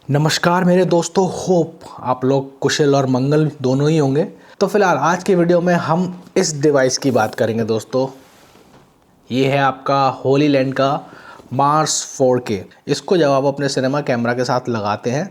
नमस्कार मेरे दोस्तों, होप आप लोग कुशल और मंगल दोनों ही होंगे। तो फिलहाल आज की वीडियो में हम इस डिवाइस की बात करेंगे दोस्तों। ये है आपका होली लैंड का मार्स 4K। इसको जब आप अपने सिनेमा कैमरा के साथ लगाते हैं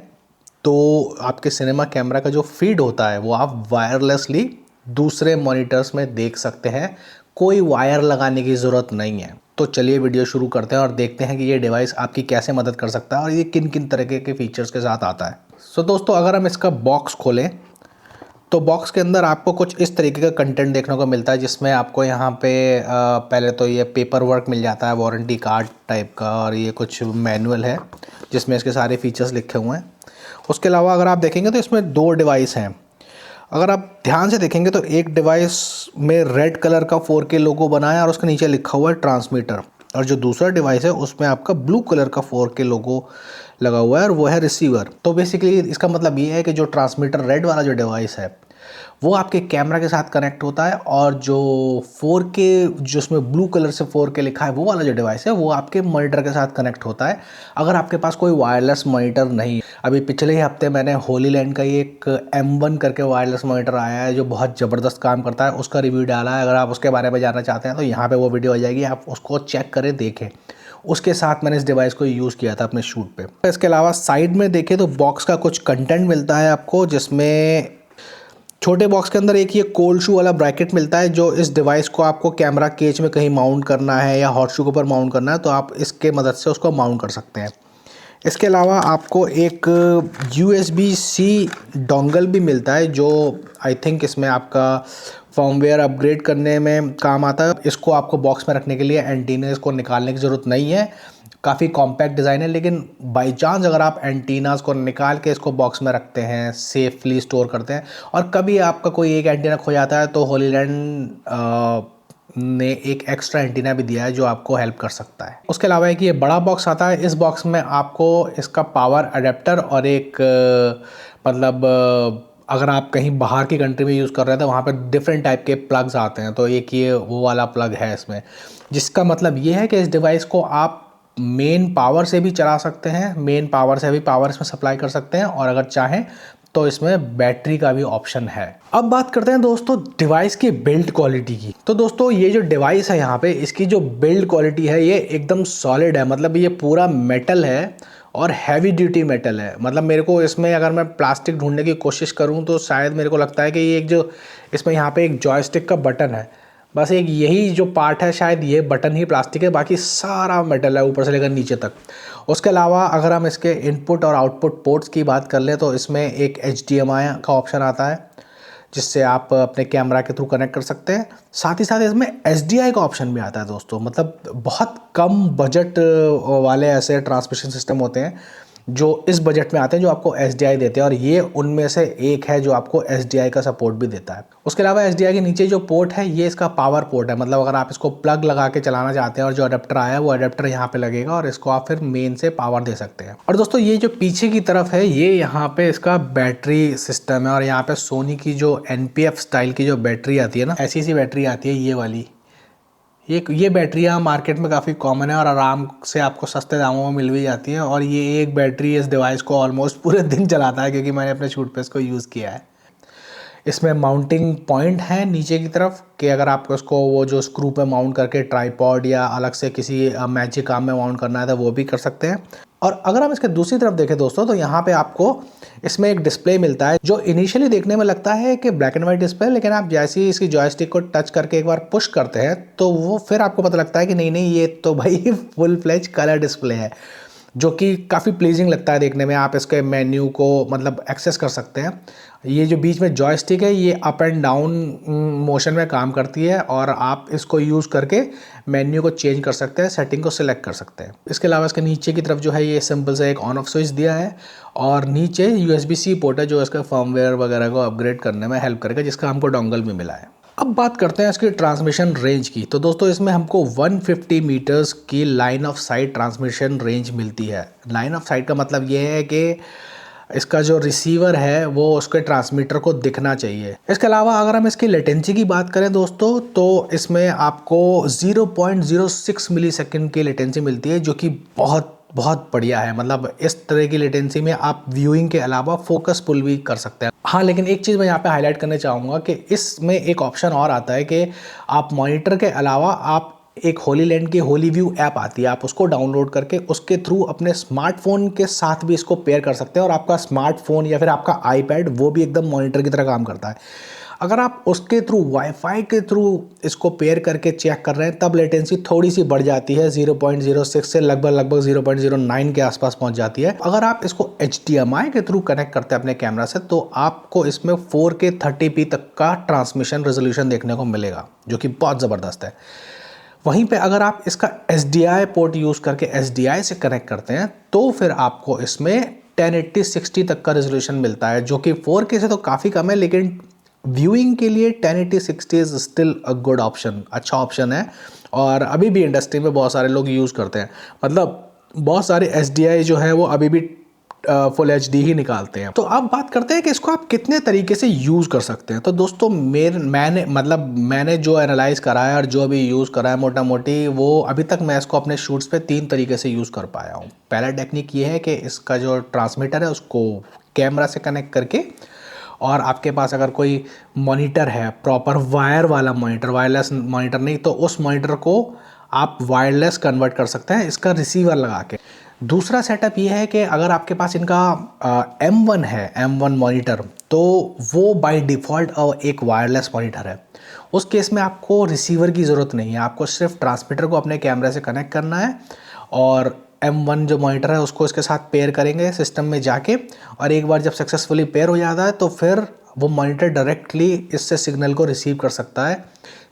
तो आपके सिनेमा कैमरा का जो फीड होता है वो आप वायरलेसली दूसरे मॉनिटर्स में देख सकते हैं। कोई वायर लगाने की ज़रूरत नहीं है। तो चलिए वीडियो शुरू करते हैं और देखते हैं कि ये डिवाइस आपकी कैसे मदद कर सकता है और ये किन किन तरीके के फीचर्स के साथ आता है। सो दोस्तों, अगर हम इसका बॉक्स खोलें तो बॉक्स के अंदर आपको कुछ इस तरीके का कंटेंट देखने को मिलता है, जिसमें आपको यहाँ पे पहले तो ये पेपर वर्क मिल जाता है, वारंटी कार्ड टाइप का, और ये कुछ मैनुअल है जिसमें इसके सारे फीचर्स लिखे हुए हैं। उसके अलावा अगर आप देखेंगे तो इसमें दो डिवाइस हैं। अगर आप ध्यान से देखेंगे तो एक डिवाइस में रेड कलर का 4K लोगो बना है और उसके नीचे लिखा हुआ है ट्रांसमीटर, और जो दूसरा डिवाइस है उसमें आपका ब्लू कलर का 4K लोगो लगा हुआ है और वो है रिसीवर। तो बेसिकली इसका मतलब ये है कि जो ट्रांसमीटर रेड वाला जो डिवाइस है वो आपके कैमरा के साथ कनेक्ट होता है, और जो 4K जो उसमें ब्लू कलर से 4K लिखा है वो वाला जो डिवाइस है वो आपके मॉनिटर के साथ कनेक्ट होता है, अगर आपके पास कोई वायरलेस मॉनिटर नहीं। अभी पिछले ही हफ्ते मैंने होली लैंड का ये एक M1 करके वायरलेस मॉनिटर आया है जो बहुत ज़बरदस्त काम करता है, उसका रिव्यू डाला है। अगर आप उसके बारे में जानना चाहते हैं तो यहाँ पे वो वीडियो आ जाएगी, आप उसको चेक करें, देखें। उसके साथ मैंने इस डिवाइस को यूज़ किया था अपने शूट पे। इसके अलावा साइड में देखें तो बॉक्स का कुछ कंटेंट मिलता है आपको, जिसमें छोटे बॉक्स के अंदर एक ये कोल्ड शू वाला ब्रैकेट मिलता है, जो इस डिवाइस को आपको कैमरा केज में कहीं माउंट करना है या हॉट शू के ऊपर माउंट करना है तो आप इसके मदद से उसको माउंट कर सकते हैं। इसके अलावा आपको एक USB-C डोंगल भी मिलता है, जो आई थिंक इसमें आपका फर्मवेयर अपग्रेड करने में काम आता है। इसको आपको बॉक्स में रखने के लिए एंटीनास को निकालने की ज़रूरत नहीं है। काफ़ी कॉम्पैक्ट डिज़ाइन है, लेकिन बाई चांस अगर आप एंटीनास को निकाल के इसको बॉक्स में रखते हैं, सेफली स्टोर करते हैं, और कभी आपका कोई एक एंटीना खो जाता है तो होलीलैंड ने एक एक्स्ट्रा एंटीना भी दिया है जो आपको हेल्प कर सकता है। उसके अलावा एक ये बड़ा बॉक्स आता है। इस बॉक्स में आपको इसका पावर अडेप्टर और एक अगर आप कहीं बाहर की कंट्री में यूज़ कर रहे हैं तो वहाँ पर डिफरेंट टाइप के प्लग्स आते हैं, तो एक ये वो वाला प्लग है इसमें, जिसका मतलब ये है कि इस डिवाइस को आप मेन पावर से भी चला सकते हैं, मेन पावर से भी पावर इसमें सप्लाई कर सकते हैं, और अगर चाहें तो इसमें बैटरी का भी ऑप्शन है। अब बात करते हैं दोस्तों डिवाइस की बिल्ड क्वालिटी की। तो दोस्तों ये जो डिवाइस है यहाँ पे, इसकी जो बिल्ड क्वालिटी है ये एकदम सॉलिड है। मतलब ये पूरा मेटल है और हैवी ड्यूटी मेटल है। मतलब मेरे को इसमें अगर मैं प्लास्टिक ढूंढने की कोशिश करूँ तो शायद मेरे को लगता है कि ये एक जो इसमें यहाँ पे एक जॉयस्टिक का बटन है, बस एक यही जो पार्ट है शायद ये बटन ही प्लास्टिक है, बाकी सारा मेटल है ऊपर से लेकर नीचे तक। उसके अलावा अगर हम इसके इनपुट और आउटपुट पोर्ट्स की बात कर लें तो इसमें एक HDMI का ऑप्शन आता है, जिससे आप अपने कैमरा के थ्रू कनेक्ट कर सकते हैं। साथ ही साथ इसमें SDI का ऑप्शन भी आता है दोस्तों। मतलब बहुत कम बजट वाले ऐसे ट्रांसमिशन सिस्टम होते हैं जो इस बजट में आते हैं, जो आपको SDI देते हैं, और ये उनमें से एक है जो आपको SDI का सपोर्ट भी देता है। उसके अलावा SDI के नीचे जो पोर्ट है ये इसका पावर पोर्ट है। मतलब अगर आप इसको प्लग लगा के चलाना चाहते हैं और जो अडेप्टर आया है वो अडेप्टर यहाँ पे लगेगा और इसको आप फिर मेन से पावर दे सकते हैं। और दोस्तों ये जो पीछे की तरफ है ये यहाँ पे इसका बैटरी सिस्टम है, और यहाँ पे सोनी की जो NPF स्टाइल की जो बैटरी आती है ना, ऐसी सी बैटरी आती है ये वाली। ये बैटरियाँ मार्केट में काफ़ी कॉमन है और आराम से आपको सस्ते दामों में मिल भी जाती है, और ये एक बैटरी इस डिवाइस को ऑलमोस्ट पूरे दिन चलाता है, क्योंकि मैंने अपने शूट पे इसको यूज़ किया है। इसमें माउंटिंग पॉइंट है नीचे की तरफ कि अगर आपको इसको वो जो स्क्रू पे माउंट करके ट्राइपॉड या अलग से किसी मैजिक आर्म में माउंट करना है तो वो भी कर सकते हैं। और अगर हम इसके दूसरी तरफ देखें दोस्तों तो यहाँ पे आपको इसमें एक डिस्प्ले मिलता है जो इनिशियली देखने में लगता है कि ब्लैक एंड वाइट डिस्प्ले, लेकिन आप जैसे ही इसकी जॉयस्टिक को टच करके एक बार पुश करते हैं तो वो फिर आपको पता लगता है कि नहीं नहीं ये तो भाई फुल फ्लेज कलर डिस्प्ले है, जो कि काफ़ी प्लीजिंग लगता है देखने में। आप इसके मेन्यू को मतलब एक्सेस कर सकते हैं। ये जो बीच में जॉयस्टिक है ये अप एंड डाउन मोशन में काम करती है, और आप इसको यूज़ करके मेन्यू को चेंज कर सकते हैं, सेटिंग को सिलेक्ट कर सकते हैं। इसके अलावा इसके नीचे की तरफ जो है ये सिंपल से एक ऑन ऑफ स्विच दिया है, और नीचे USB-C पोर्ट है जो इसका फर्मवेयर वगैरह को अपग्रेड करने में हेल्प करेगा, जिसका हमको डोंगल भी मिला है। अब बात करते हैं इसकी ट्रांसमिशन रेंज की। तो दोस्तों इसमें हमको 150 मीटर्स की line of site transmission range मिलती है। लाइन ऑफ साइट का मतलब ये है कि इसका जो रिसीवर है वो उसके ट्रांसमीटर को दिखना चाहिए। इसके अलावा अगर हम इसकी लेटेंसी की बात करें दोस्तों तो इसमें आपको 0.06 मिलीसेकंड की लेटेंसी मिलती है, जो कि बहुत बहुत बढ़िया है। मतलब इस तरह की लेटेंसी में आप व्यूइंग के अलावा फोकस पुल भी कर सकते हैं। हाँ, लेकिन एक चीज़ मैं यहाँ पे हाईलाइट करना चाहूँगा कि इसमें एक ऑप्शन और आता है कि आप मॉनिटर के अलावा आप एक होलीलैंड की होली व्यू ऐप आती है, आप उसको डाउनलोड करके उसके थ्रू अपने स्मार्टफोन के साथ भी इसको पेयर कर सकते हैं और आपका स्मार्टफोन या फिर आपका आईपैड वो भी एकदम मॉनिटर की तरह काम करता है। अगर आप उसके थ्रू वाईफाई के थ्रू इसको पेयर करके चेक कर रहे हैं तब लेटेंसी थोड़ी सी बढ़ जाती है, 0.06 से लगभग 0.09 के आसपास पहुंच जाती है। अगर आप इसको HDMI के थ्रू कनेक्ट करते हैं अपने कैमरा से तो आपको इसमें 4K 30p तक का ट्रांसमिशन रेजोल्यूशन देखने को मिलेगा, जो कि बहुत ज़बरदस्त है। वहीं पे अगर आप इसका SDI पोर्ट यूज़ करके SDI से कनेक्ट करते हैं तो फिर आपको इसमें 1080-60 तक का रेजोल्यूशन मिलता है, जो कि 4K से तो काफ़ी कम है, लेकिन व्यूइंग के लिए 1080-60 is still a good option, अच्छा ऑप्शन है। और अभी भी इंडस्ट्री में बहुत सारे लोग यूज़ करते हैं। मतलब बहुत सारे SDI जो है वो अभी भी फुल HD ही निकालते हैं। तो अब बात करते हैं कि इसको आप कितने तरीके से यूज़ कर सकते हैं। तो दोस्तों मैंने जो एनालाइज करा है और जो अभी यूज़ करा है मोटा मोटी, वो अभी तक मैं इसको अपने शूट्स पे 3 तरीके से यूज़ कर पाया हूँ। पहला टेक्निक ये है कि इसका जो ट्रांसमीटर है उसको कैमरा से कनेक्ट करके, और आपके पास अगर कोई मॉनिटर है प्रॉपर वायर वाला मॉनिटर, वायरलेस मॉनिटर नहीं, तो उस मॉनिटर को आप वायरलेस कन्वर्ट कर सकते हैं इसका रिसीवर लगा के। दूसरा सेटअप ये है कि अगर आपके पास इनका M1 है, M1 मॉनिटर, तो वो बाय डिफ़ॉल्ट एक वायरलेस मॉनिटर है। उस केस में आपको रिसीवर की ज़रूरत नहीं है, आपको सिर्फ ट्रांसमीटर को अपने कैमरे से कनेक्ट करना है और M1 जो मॉनिटर है उसको इसके साथ पेयर करेंगे सिस्टम में जाके, और एक बार जब सक्सेसफुली पेयर हो जाता है तो फिर वो मॉनिटर डायरेक्टली इससे सिग्नल को रिसीव कर सकता है।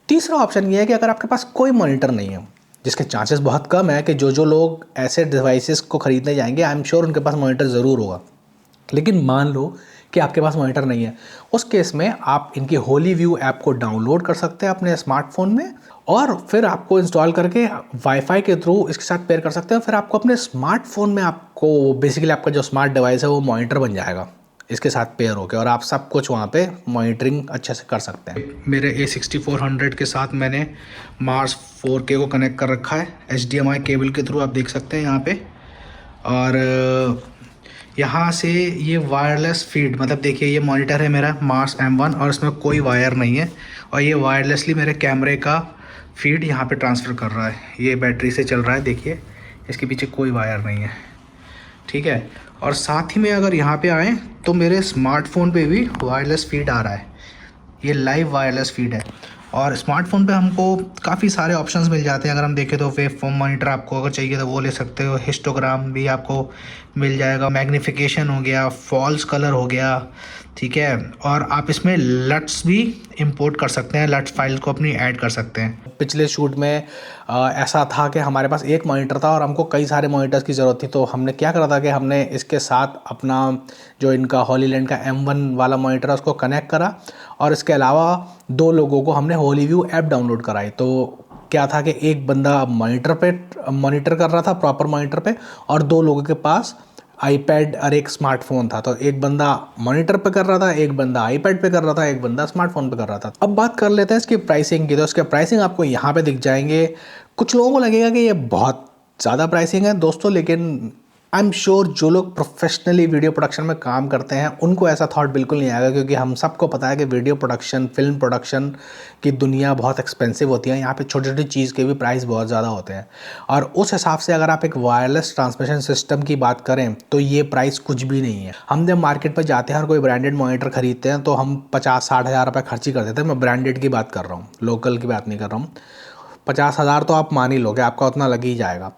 तीसरा ऑप्शन ये है कि अगर आपके पास कोई मॉनिटर नहीं है, जिसके चांसेस बहुत कम है कि जो लोग ऐसे डिवाइसेस को ख़रीदने जाएंगे, आई एम श्योर उनके पास मॉनिटर ज़रूर होगा, लेकिन मान लो कि आपके पास मॉनिटर नहीं है, उस केस में आप इनकी होली व्यू ऐप को डाउनलोड कर सकते हैं अपने स्मार्टफोन में और फिर आपको इंस्टॉल करके वाईफाई के थ्रू इसके साथ पेयर कर सकते हैं। फिर आपको अपने स्मार्टफोन में आपको बेसिकली आपका जो स्मार्ट डिवाइस है वो मॉनिटर बन जाएगा इसके साथ पेयर होकर, और आप सब कुछ वहाँ पे मॉनिटरिंग अच्छे से कर सकते हैं। मेरे A6400 के साथ मैंने मार्स 4K को कनेक्ट कर रखा है HDMI केबल के थ्रू, आप देख सकते हैं यहाँ पे। और यहाँ से ये वायरलेस फीड, मतलब देखिए ये मॉनिटर है मेरा मार्स M1 और इसमें कोई वायर नहीं है, और ये वायरलेसली मेरे कैमरे का फीड यहाँ पे ट्रांसफ़र कर रहा है। ये बैटरी से चल रहा है, देखिए इसके पीछे कोई वायर नहीं है, ठीक है। और साथ ही में अगर यहाँ पे आएँ तो मेरे स्मार्टफोन पे भी वायरलेस फीड आ रहा है, ये लाइव वायरलेस फीड है। और स्मार्टफोन पे हमको काफ़ी सारे ऑप्शंस मिल जाते हैं। अगर हम देखें तो वेव फॉर्म मॉनिटर आपको अगर चाहिए तो वो ले सकते हो, हिस्टोग्राम भी आपको मिल जाएगा, मैग्नीफिकेशन हो गया, फॉल्स कलर हो गया, ठीक है। और आप इसमें लट्स भी इंपोर्ट कर सकते हैं, लट्स फाइल को अपनी ऐड कर सकते हैं। पिछले शूट में ऐसा था कि हमारे पास एक मॉनिटर था और हमको कई सारे मॉनिटर्स की ज़रूरत थी, तो हमने क्या करा था कि हमने इसके साथ अपना जो इनका होलीलैंड का M1 वाला मॉनिटर है उसको कनेक्ट करा, और इसके अलावा 2 लोगों को हमने होली व्यू ऐप डाउनलोड कराई। तो क्या था कि एक बंदा मॉनिटर कर रहा था प्रॉपर मॉनिटर पे, और 2 लोगों के पास आईपैड और एक स्मार्टफोन था। तो एक बंदा मॉनिटर पे कर रहा था, एक बंदा आईपैड पे कर रहा था, एक बंदा स्मार्टफोन पे कर रहा था। अब बात कर लेते हैं इसकी प्राइसिंग की। तो इसके प्राइसिंग आपको यहाँ पे दिख जाएंगे। कुछ लोगों को लगेगा कि ये बहुत ज़्यादा प्राइसिंग है दोस्तों, लेकिन आई एम श्योर जो लोग प्रोफेशनली वीडियो प्रोडक्शन में काम करते हैं उनको ऐसा थॉट बिल्कुल नहीं आएगा, क्योंकि हम सबको पता है कि वीडियो प्रोडक्शन, फिल्म प्रोडक्शन की दुनिया बहुत एक्सपेंसिव होती है। यहाँ पे छोटी छोटी चीज़ के भी प्राइस बहुत ज़्यादा होते हैं, और उस हिसाब से अगर आप एक वायरलेस ट्रांसमिशन सिस्टम की बात करें तो ये प्राइस कुछ भी नहीं है। हम जब मार्केट पर जाते हैं और कोई ब्रांडेड मॉनिटर खरीदते हैं तो हम 50-60 हज़ार रुपये खर्च ही कर देते हैं। मैं ब्रांडेड की बात कर रहा हूँ, लोकल की बात नहीं कर रहा हूँ। 50 हज़ार तो आप मान ही लोगे, आपका उतना लग ही जाएगा,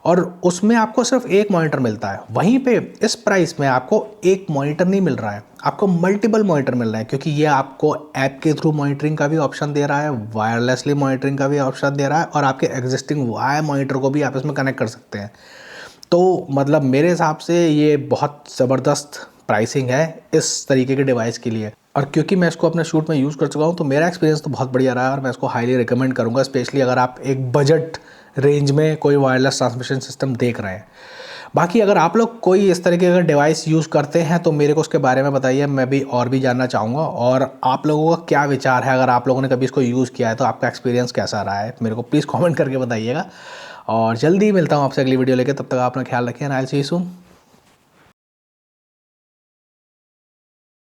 और उसमें आपको सिर्फ एक मॉनिटर मिलता है। वहीं पे इस प्राइस में आपको एक मॉनिटर नहीं मिल रहा है, आपको मल्टीपल मॉनिटर मिल रहा है, क्योंकि ये आपको ऐप के थ्रू मॉनिटरिंग का भी ऑप्शन दे रहा है, वायरलेसली मॉनिटरिंग का भी ऑप्शन दे रहा है, और आपके एग्जिस्टिंग वायर मॉनिटर को भी आप इसमें कनेक्ट कर सकते हैं। तो मतलब मेरे हिसाब से ये बहुत ज़बरदस्त प्राइसिंग है इस तरीके के डिवाइस के लिए। और क्योंकि मैं इसको अपने शूट में यूज़ कर चुका हूँ तो मेरा एक्सपीरियंस तो बहुत बढ़िया रहा है, और मैं इसको हाईली रिकमेंड करूँगा, स्पेशली अगर आप एक बजट रेंज में कोई वायरलेस ट्रांसमिशन सिस्टम देख रहे हैं। बाकी अगर आप लोग कोई इस तरीके का डिवाइस यूज़ करते हैं तो मेरे को उसके बारे में बताइए, मैं भी और भी जानना चाहूँगा। और आप लोगों का क्या विचार है, अगर आप लोगों ने कभी इसको यूज़ किया है तो आपका एक्सपीरियंस कैसा रहा है, मेरे को प्लीज़ कमेंट करके बताइएगा। और जल्दी मिलता हूँ आपसे अगली वीडियो लेके, तब तक अपना ख्याल रखिए। I will see you soon.